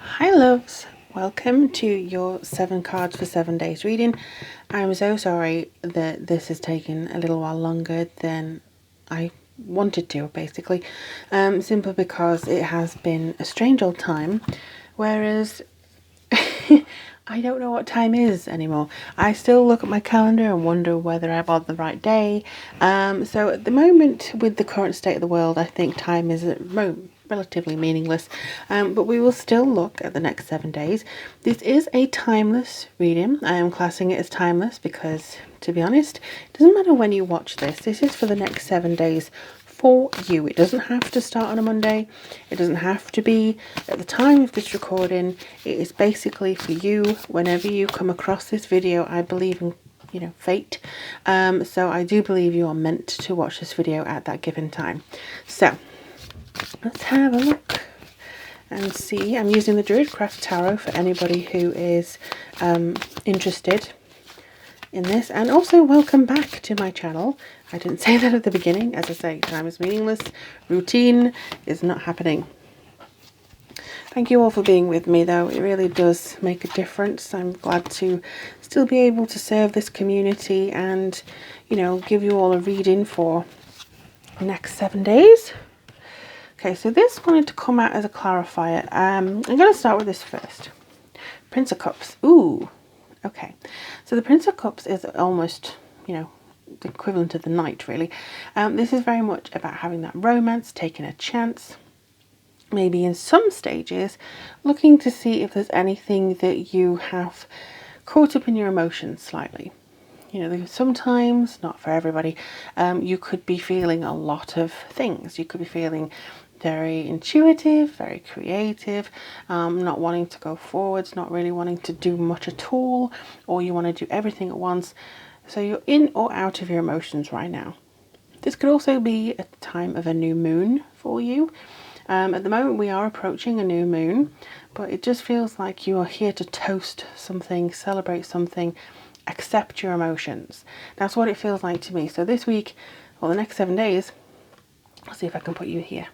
Hi loves, welcome to your 7 cards for 7 days reading. I'm so sorry that this has taken a little while longer than I wanted to, basically, simply because it has been a strange old time, whereas I don't know what time is anymore. I still look at my calendar and wonder whether I'm on the right day. So at the moment, with the current state of the world, I think time is relatively meaningless. But we will still look at the next 7 days. This is a timeless reading. I am classing it as timeless because, to be honest, it doesn't matter when you watch this. This is for the next 7 days for you. It doesn't have to start on a Monday. It doesn't have to be at the time of this recording. It is basically for you whenever you come across this video. I believe in, fate. So I do believe you are meant to watch this video at that given time. So let's have a look and see. I'm using the Druidcraft Tarot for anybody who is interested in this, and also welcome back to my channel. I didn't say that at the beginning. As I say, time is meaningless. Routine is not happening. Thank you all for being with me, though. It really does make a difference. I'm glad to still be able to serve this community and, give you all a reading for the next 7 days. Okay, so this wanted to come out as a clarifier. I'm going to start with this first. Prince of Cups. Ooh. Okay, so the Prince of Cups is almost, the equivalent of the Knight, really. This is very much about having that romance, taking a chance, maybe in some stages, looking to see if there's anything that you have caught up in your emotions slightly. Sometimes, not for everybody, you could be feeling a lot of things. You could be feeling very intuitive, very creative, not wanting to go forwards, not really wanting to do much at all, or you want to do everything at once. So you're in or out of your emotions right now. This could also be a time of a new moon for you. At the moment we are approaching a new moon, but it just feels like you are here to toast something, celebrate something, accept your emotions. That's what it feels like to me. So this week, or the next 7 days, I'll see if I can put you here.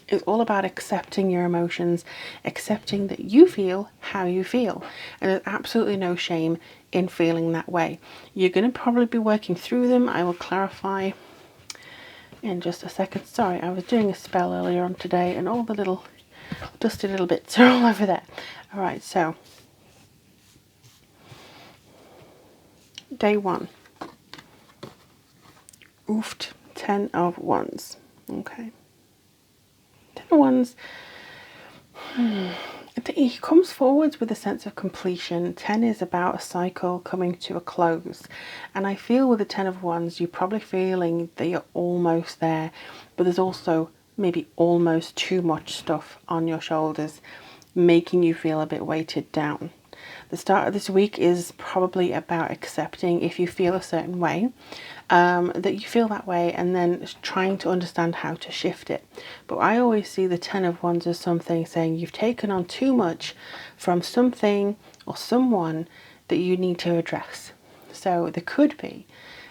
It's all about accepting your emotions, accepting that you feel how you feel. And there's absolutely no shame in feeling that way. You're going to probably be working through them. I will clarify in just a second. Sorry, I was doing a spell earlier on today and all the little dusty little bits are all over there. All right, so day 1. Oofed. 10 of Wands. Okay. 10 of Wands. He comes forwards with a sense of completion. 10 is about a cycle coming to a close. And I feel with the 10 of Wands, you're probably feeling that you're almost there. But there's also maybe almost too much stuff on your shoulders, making you feel a bit weighted down. The start of this week is probably about accepting if you feel a certain way, that you feel that way, and then trying to understand how to shift it. But I always see the 10 of Wands as something saying you've taken on too much from something or someone that you need to address. So there could be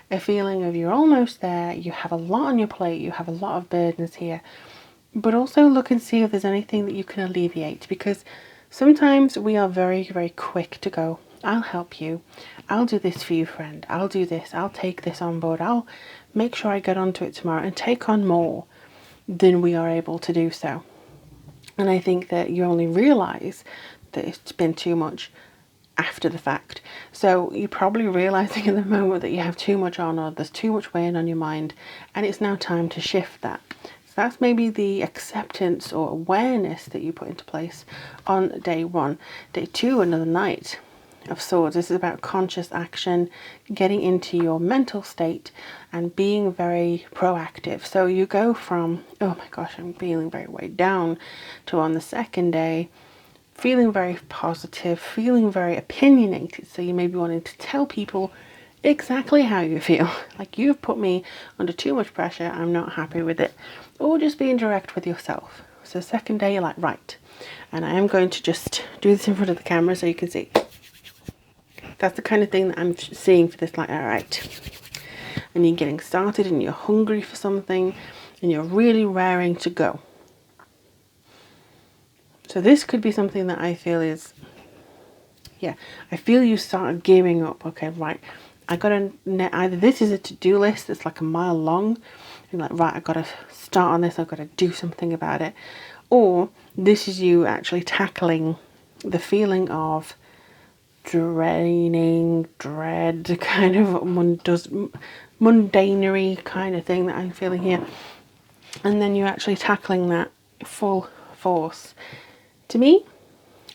a feeling of you're almost there, you have a lot on your plate, you have a lot of burdens here, but also look and see if there's anything that you can alleviate, because sometimes we are very, very quick to go, I'll help you, I'll do this for you, friend, I'll do this, I'll take this on board, I'll make sure I get onto it tomorrow, and take on more than we are able to do so. And I think that you only realise that it's been too much after the fact. So you're probably realising in the moment that you have too much on, or there's too much weighing on your mind, and it's now time to shift that. That's maybe the acceptance or awareness that you put into place on day 1. Day 2, another Knight of Swords. This is about conscious action, getting into your mental state and being very proactive. So you go from, oh my gosh, I'm feeling very weighed down, to on the second day, feeling very positive, feeling very opinionated. So you may be wanting to tell people exactly how you feel. Like, you've put me under too much pressure, I'm not happy with it. Or just being direct with yourself. So second day, you're like, right, and I am going to just do this in front of the camera so you can see. That's the kind of thing that I'm seeing for this, like, all right. And you're getting started and you're hungry for something and you're really raring to go. So this could be something that I feel is, yeah, I feel you started gearing up. Okay, right, I got to, either this is a to-do list that's like a mile long, and like, right, I got to start on this, I've got to do something about it. Or this is you actually tackling the feeling of draining, dread, kind of mundanery kind of thing that I'm feeling here. And then you're actually tackling that full force. To me,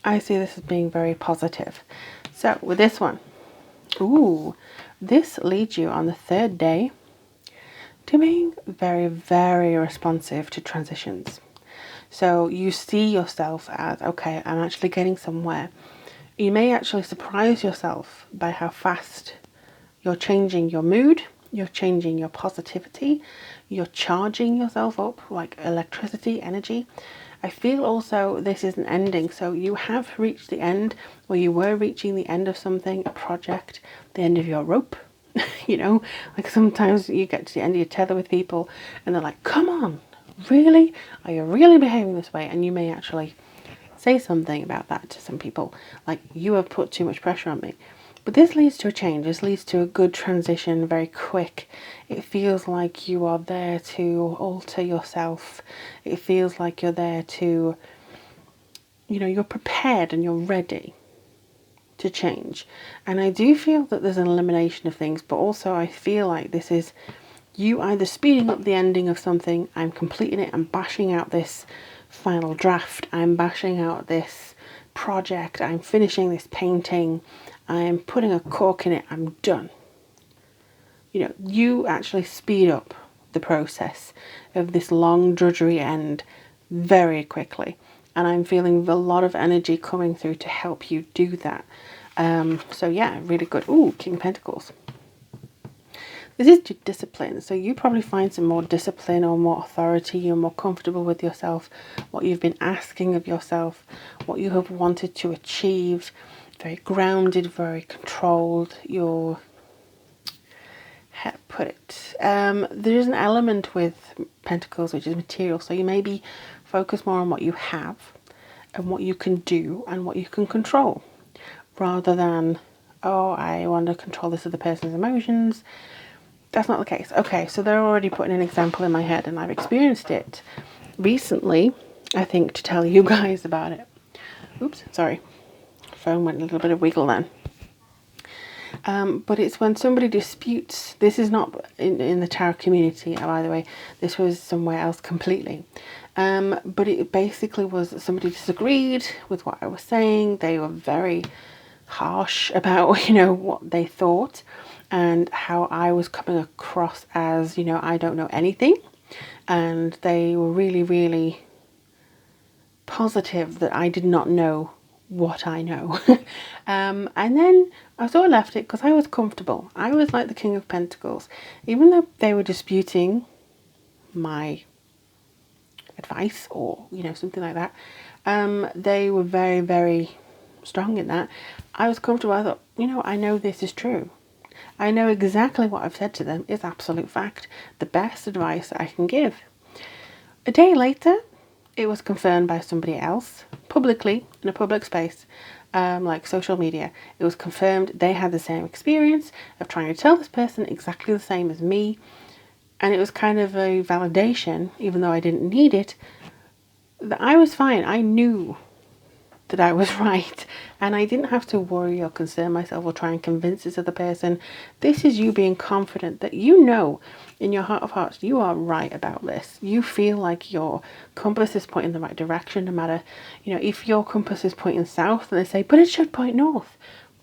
I see this as being very positive. So with this one, ooh, this leads you on the third day to being very, very responsive to transitions. So you see yourself as, okay, I'm actually getting somewhere. You may actually surprise yourself by how fast you're changing your mood, you're changing your positivity, you're charging yourself up like electricity, energy. I feel also this is an ending, so you have reached the end, or you were reaching the end of something, a project, the end of your rope. You know, like sometimes you get to the end of your tether with people and they're like, come on, really? Are you really behaving this way? And you may actually say something about that to some people, like, you have put too much pressure on me. But this leads to a change. This leads to a good transition, very quick. It feels like you are there to alter yourself. It feels like you're there to, you know, you're prepared and you're ready to change. And I do feel that there's an elimination of things, but also I feel like this is you either speeding up the ending of something, I'm completing it, I'm bashing out this final draft, I'm bashing out this project, I'm finishing this painting, I'm putting a cork in it, I'm done. You know, you actually speed up the process of this long drudgery end very quickly. And I'm feeling a lot of energy coming through to help you do that. So yeah, really good. Ooh, King of Pentacles. This is discipline. So you probably find some more discipline or more authority. You're more comfortable with yourself, what you've been asking of yourself, what you have wanted to achieve. Very grounded, very controlled. You're, how to put it, there's an element with Pentacles which is material. So you maybe focus more on what you have and what you can do and what you can control, rather than, oh, I want to control this other person's emotions. That's not the case. Okay, so they're already putting an example in my head, and I've experienced it recently, I think, to tell you guys about it. Oops, sorry. Phone went a little bit of wiggle then. But it's when somebody disputes. This is not in the tarot community, by the way. This was somewhere else completely. But it basically was somebody disagreed with what I was saying. They were very harsh about, you know, what they thought and how I was coming across as, you know, I don't know anything. And they were really, really positive that I did not know what I know. And then I sort of left it because I was comfortable. I was like the King of Pentacles. Even though they were disputing my advice or, you know, something like that, they were very, very strong in that. I was comfortable. I thought, you know, I know this is true. I know exactly what I've said to them is absolute fact. The best advice I can give. A day later, it was confirmed by somebody else, publicly, in a public space, like social media. It was confirmed they had the same experience of trying to tell this person exactly the same as me. And it was kind of a validation, even though I didn't need it, that I was fine. I knew that I was right, and I didn't have to worry or concern myself or try and convince this other person. This is you being confident that you know in your heart of hearts you are right about this. You feel like your compass is pointing in the right direction, no matter, you know, if your compass is pointing south and they say, but it should point north.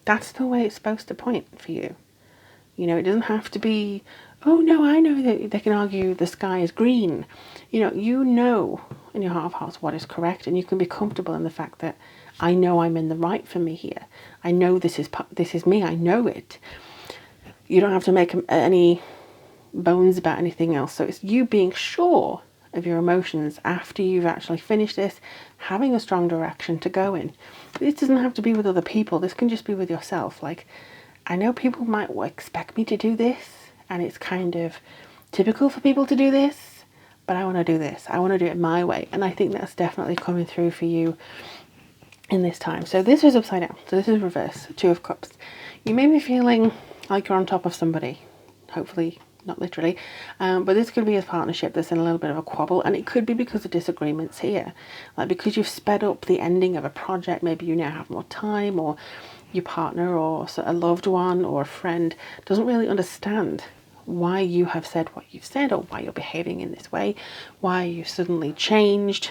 That's the way it's supposed to point for you. You know, it doesn't have to be, oh no, I know that they can argue the sky is green. You know in your heart of hearts what is correct, and you can be comfortable in the fact that I know I'm in the right for me here. I know this is me. I know it. You don't have to make any bones about anything else. So it's you being sure of your emotions after you've actually finished this, having a strong direction to go in. This doesn't have to be with other people. This can just be with yourself. Like, I know people might expect me to do this, and it's kind of typical for people to do this, but I want to do this. I want to do it my way. And I think that's definitely coming through for you in this time. So this is upside down. So this is reverse, Two of Cups. You may be feeling like you're on top of somebody, hopefully not literally, but this could be a partnership that's in a little bit of a quabble, and it could be because of disagreements here, like because you've sped up the ending of a project. Maybe you now have more time, or your partner or a loved one or a friend doesn't really understand why you have said what you've said, or why you're behaving in this way, why you suddenly changed.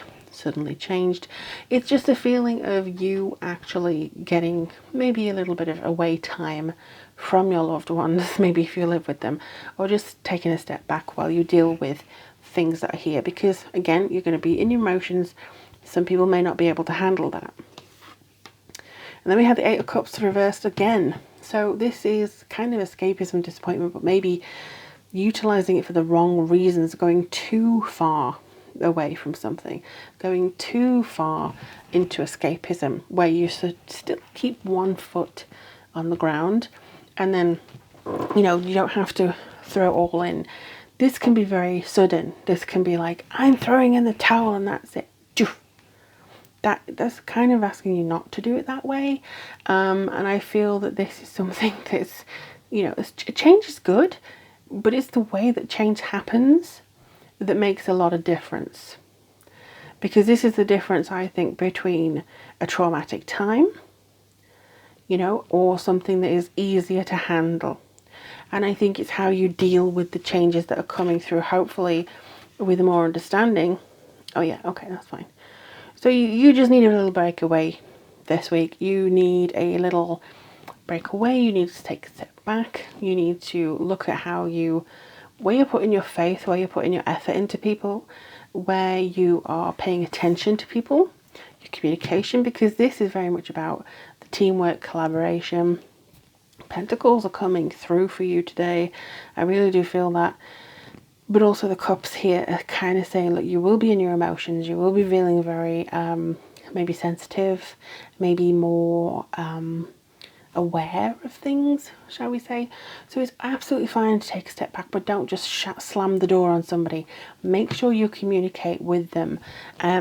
It's just a feeling of you actually getting maybe a little bit of away time from your loved ones, maybe if you live with them, or just taking a step back while you deal with things that are here, because again, you're going to be in your emotions. Some people may not be able to handle that. And then we have the Eight of Cups reversed again. So this is kind of escapism, disappointment, but maybe utilizing it for the wrong reasons, going too far away from something, going too far into escapism, where you should still keep one foot on the ground, and then, you know, you don't have to throw all in. This can be very sudden. This can be like, I'm throwing in the towel and that's it. That's kind of asking you not to do it that way. And I feel that this is something that's, you know, change is good, but it's the way that change happens that makes a lot of difference. Because this is the difference, I think, between a traumatic time, you know, or something that is easier to handle. And I think it's how you deal with the changes that are coming through, hopefully with more understanding. Oh yeah, okay, that's fine. So you just need a little breakaway this week. You need a little breakaway. You need to take a step back. You need to look at where you're putting your faith, where you're putting your effort into people, where you are paying attention to people, your communication, because this is very much about the teamwork, collaboration. Pentacles are coming through for you today. I really do feel that. But also the Cups here are kind of saying, look, you will be in your emotions. You will be feeling very maybe sensitive, maybe more aware of things, shall we say. So it's absolutely fine to take a step back, but don't just slam the door on somebody. Make sure you communicate with them,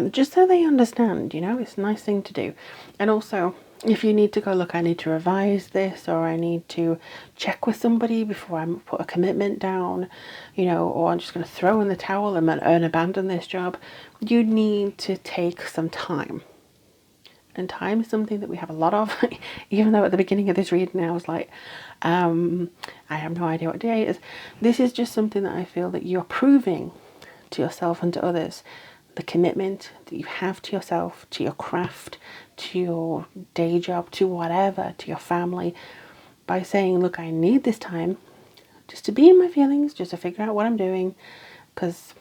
just so they understand, you know. It's a nice thing to do. And also, if you need to go, look, I need to revise this, or I need to check with somebody before I put a commitment down, you know, or I'm just going to throw in the towel and abandon this job, you need to take some time. And time is something that we have a lot of, even though at the beginning of this reading I was like, I have no idea what day it is. This is just something that I feel that you're proving to yourself and to others, the commitment that you have to yourself, to your craft, to your day job, to whatever, to your family, by saying, look, I need this time just to be in my feelings, just to figure out what I'm doing, because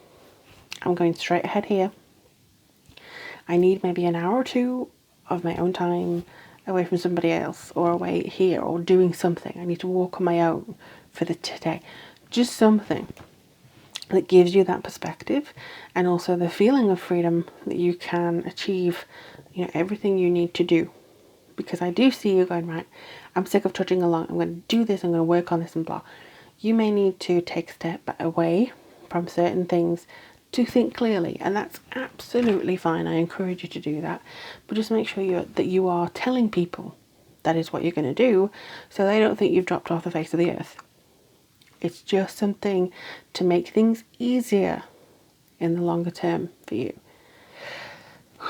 I'm going straight ahead here. I need maybe an hour or two of my own time away from somebody else, or away here, or doing something. I need to walk on my own for today. Just something that gives you that perspective, and also the feeling of freedom that you can achieve, you know, everything you need to do. Because I do see you going, right, I'm sick of trudging along, I'm going to do this, I'm going to work on this and blah. You may need to take a step away from certain things to think clearly, and that's absolutely fine. I encourage you to do that, but just make sure that you are telling people that is what you're going to do, so they don't think you've dropped off the face of the earth. It's just something to make things easier in the longer term for you.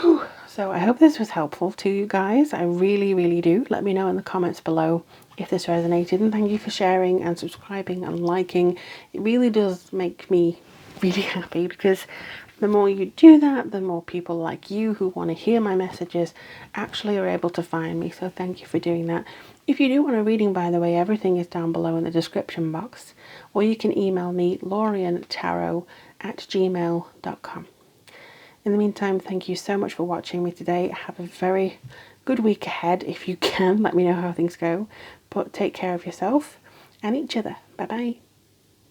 Whew. So I hope this was helpful to you guys. I really, really do. Let me know in the comments below if this resonated, and thank you for sharing and subscribing and liking. It really does make me really happy, because the more you do that, the more people like you who want to hear my messages actually are able to find me. So thank you for doing that. If you do want a reading, by the way, everything is down below in the description box, or you can email me lorientarot@gmail.com. In the meantime, thank you so much for watching me today. Have a very good week ahead. If you can, let me know how things go, but take care of yourself and each other. Bye bye.